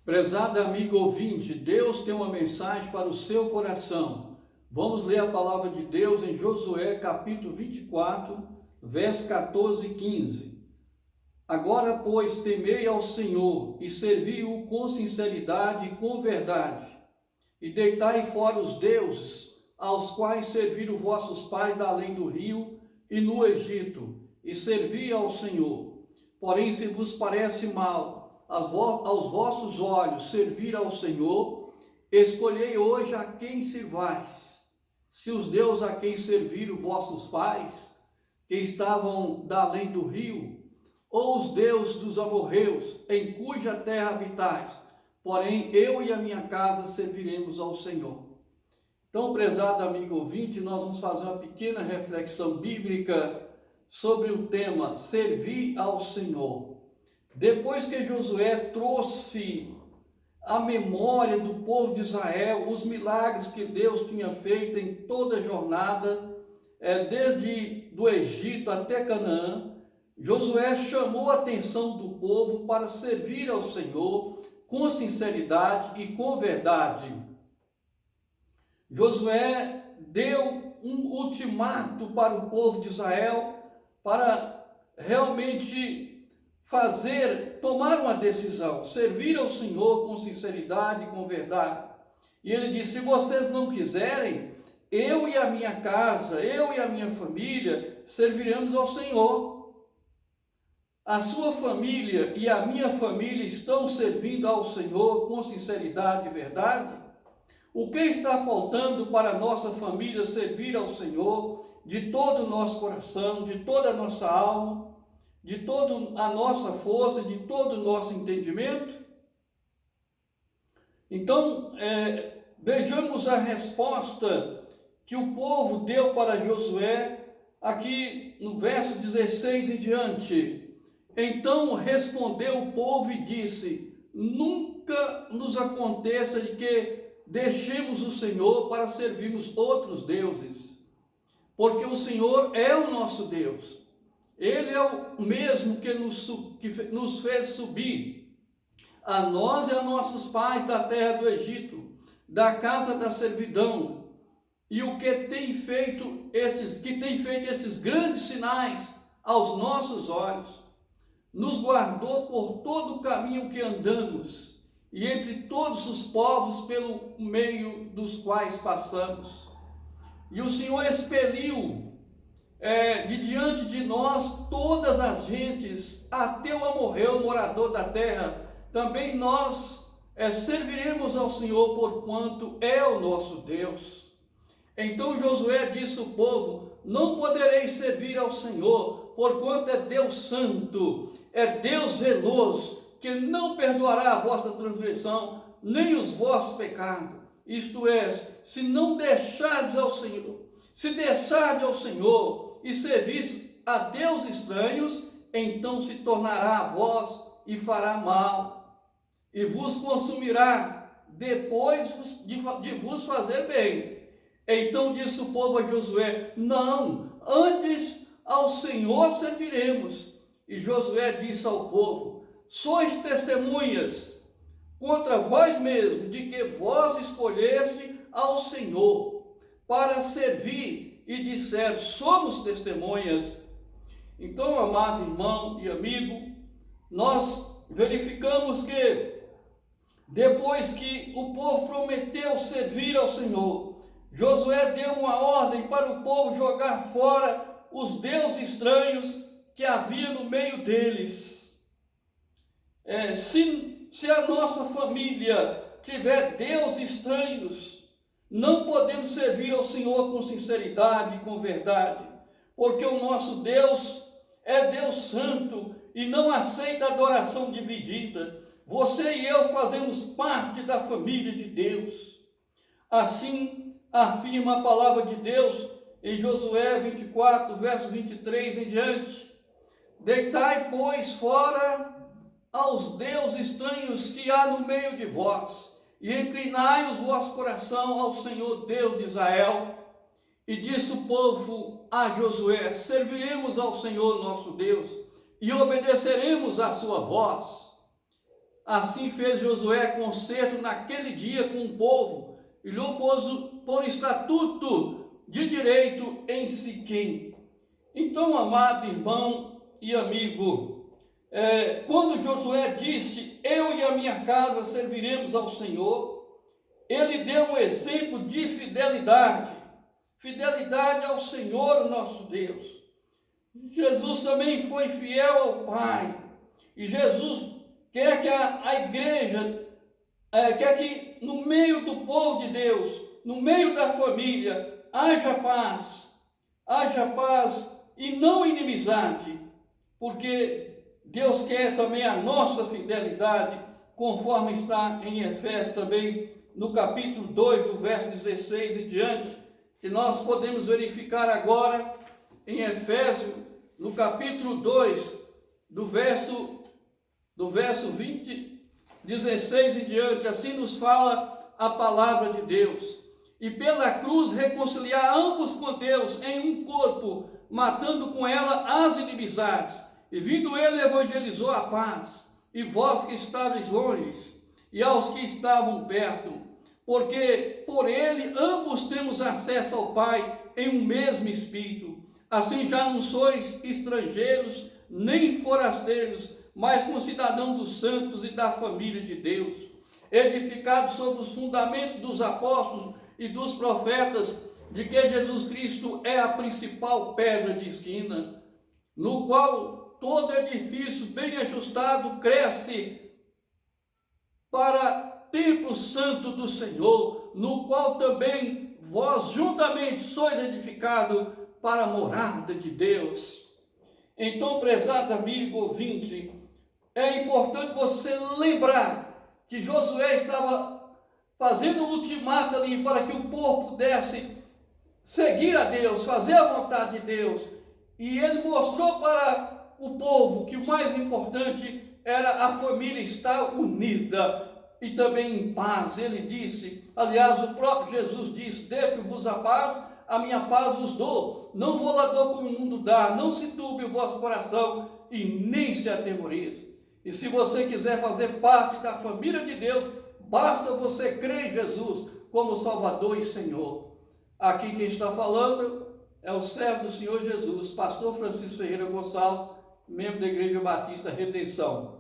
Prezado amigo ouvinte, Deus tem uma mensagem para o seu coração. Vamos ler a palavra de Deus em Josué capítulo 24, versos 14 e 15. Agora, pois, temei ao Senhor e servi-o com sinceridade e com verdade, e deitai fora os deuses, aos quais serviram vossos pais da além do rio e no Egito, e servi ao Senhor. Porém, se vos parece mal aos vossos olhos servir ao Senhor, escolhei hoje a quem sirvais. Se os deuses a quem serviram vossos pais, que estavam da além do rio, ou os deuses dos amorreus, em cuja terra habitais, porém eu e a minha casa serviremos ao Senhor. Então, prezado amigo ouvinte, nós vamos fazer uma pequena reflexão bíblica sobre o tema servir ao Senhor. Depois que Josué trouxe à memória do povo de Israel os milagres que Deus tinha feito em toda a jornada, desde do Egito até Canaã, Josué chamou a atenção do povo para servir ao Senhor com sinceridade e com verdade. Josué deu um ultimato para o povo de Israel para realmente tomar uma decisão, servir ao Senhor com sinceridade e com verdade. E ele disse: se vocês não quiserem, eu e a minha casa, eu e a minha família serviremos ao Senhor. A sua família e a minha família estão servindo ao Senhor com sinceridade e verdade? O que está faltando para a nossa família servir ao Senhor de todo o nosso coração, de toda a nossa alma, de toda a nossa força, de todo o nosso entendimento? Então, vejamos a resposta que o povo deu para Josué, aqui no verso 16 em diante. Então respondeu o povo e disse: nunca nos aconteça de que deixemos o Senhor para servirmos outros deuses, porque o Senhor é o nosso Deus. Ele é o mesmo que nos fez subir, a nós e a nossos pais, da terra do Egito, da casa da servidão, e o que tem feito esses grandes sinais aos nossos olhos, nos guardou por todo o caminho que andamos, e entre todos os povos pelo meio dos quais passamos. E o Senhor expeliu de diante de nós todas as gentes, até o amorreu, morador da terra. Também nós serviremos ao Senhor, porquanto é o nosso Deus. Então Josué disse ao povo: não podereis servir ao Senhor, porquanto é Deus santo, é Deus zeloso, que não perdoará a vossa transgressão, nem os vossos pecados. Isto é, se não deixardes ao Senhor, se deixardes ao Senhor e servis a deuses estranhos, então se tornará a vós e fará mal, e vos consumirá depois de vos fazer bem. Então disse o povo a Josué: não, antes ao Senhor serviremos. E Josué disse ao povo: sois testemunhas contra vós mesmos de que vós escolheste ao Senhor para servir, e disser: somos testemunhas. Então, amado irmão e amigo, nós verificamos que depois que o povo prometeu servir ao Senhor, Josué deu uma ordem para o povo jogar fora os deuses estranhos que havia no meio deles. Se a nossa família tiver deuses estranhos, não podemos servir ao Senhor com sinceridade e com verdade, porque o nosso Deus é Deus santo e não aceita adoração dividida. Você e eu fazemos parte da família de Deus. Assim afirma a palavra de Deus em Josué 24, verso 23 em diante: deitai, pois, fora aos deuses estranhos que há no meio de vós, e inclinai os vossos corações ao Senhor Deus de Israel. E disse o povo a Josué: serviremos ao Senhor nosso Deus e obedeceremos à sua voz. Assim fez Josué concerto naquele dia com o povo, e lhe pôs por estatuto de direito em Siquém. Então, amado irmão e amigo, quando Josué disse, eu e a minha casa serviremos ao Senhor, ele deu um exemplo de fidelidade ao Senhor nosso Deus. Jesus também foi fiel ao Pai, e Jesus quer que a igreja, quer que no meio do povo de Deus, no meio da família, haja paz e não inimizade, porque Deus quer também a nossa fidelidade, conforme está em Efésios também, no capítulo 2, do verso 16 e diante, que nós podemos verificar agora em Efésios, no capítulo 2, do verso 16 e diante, assim nos fala a palavra de Deus. E pela cruz reconciliar ambos com Deus em um corpo, matando com ela as inimizades. E vindo ele evangelizou a paz, e vós que estáveis longe, e aos que estavam perto, porque por ele ambos temos acesso ao Pai em um mesmo Espírito. Assim já não sois estrangeiros, nem forasteiros, mas concidadãos dos santos e da família de Deus, edificados sobre os fundamentos dos apóstolos e dos profetas, de que Jesus Cristo é a principal pedra de esquina, no qual todo edifício bem ajustado cresce para templo santo do Senhor, no qual também vós juntamente sois edificados para a morada de Deus. Então, prezado amigo ouvinte, é importante você lembrar que Josué estava fazendo um ultimato ali para que o povo pudesse seguir a Deus, fazer a vontade de Deus. E ele mostrou para o povo que o mais importante era a família estar unida e também em paz. Ele disse, aliás, o próprio Jesus disse, deixo-vos a paz, a minha paz vos dou, não vou lá dou como o mundo dá, não se turbe o vosso coração e nem se atemorize. E se você quiser fazer parte da família de Deus, basta você crer em Jesus como Salvador e Senhor. Aqui quem está falando é o servo do Senhor Jesus, pastor Francisco Ferreira Gonçalves, membro da Igreja Batista Redenção.